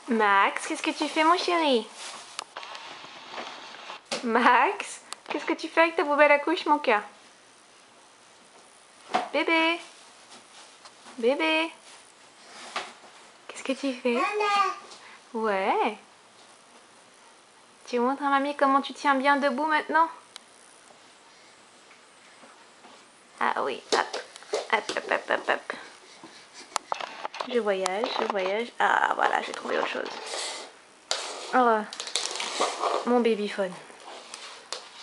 Max, qu'est-ce que tu fais mon chéri? Max, qu'est-ce que tu fais avec ta poubelle à couche mon cœur? Bébé? Bébé? Qu'est-ce que tu fais? Ouais. Tu montres à mamie comment tu tiens bien debout maintenant? Ah oui, hop, hop, hop, hop, hop, hop. Je voyage, je voyage. Ah voilà, j'ai trouvé autre chose. Oh, mon babyphone.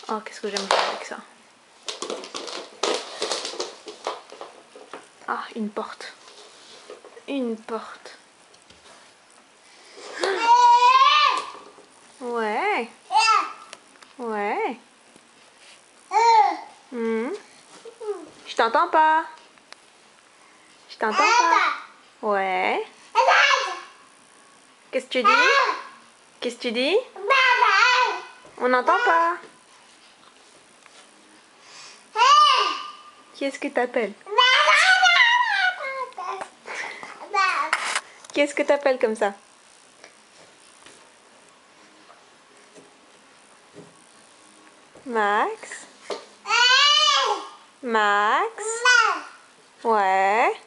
Oh, qu'est-ce que j'aime jouer avec ça. Ah, une porte. Une porte. Ouais. Ouais. Je t'entends pas. Je t'entends pas. Ouais. Qu'est-ce que tu dis? Qu'est-ce que tu dis? On n'entend pas. Qui est-ce que t'appelles? Qui est-ce que t'appelles comme ça? Max? Max? Ouais.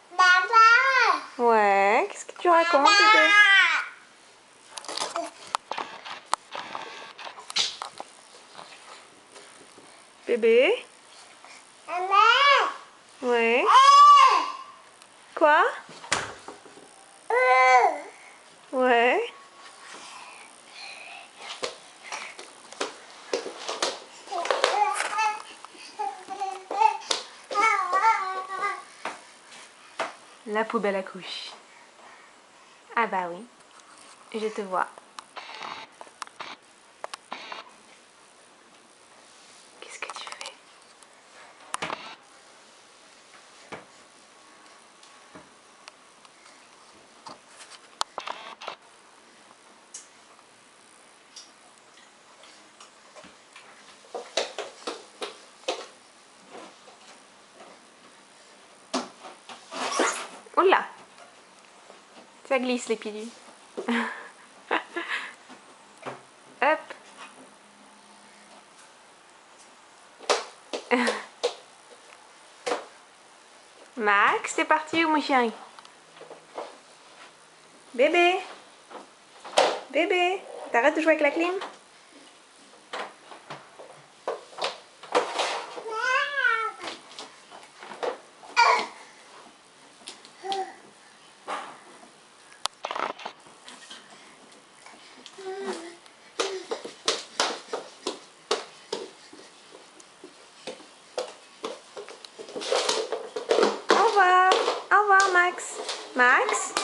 Ouais. Qu'est-ce que tu racontes, bébé? Bébé? Ouais. Quoi? Ouais. La poubelle à couche. Ah bah oui, je te vois. Qu'est-ce que tu fais? Oula! Ça glisse les pilules. Hop! Max, c'est parti où mon chéri? Bébé? Bébé? T'arrêtes de jouer avec la clim? Au revoir. Au revoir Max. Max?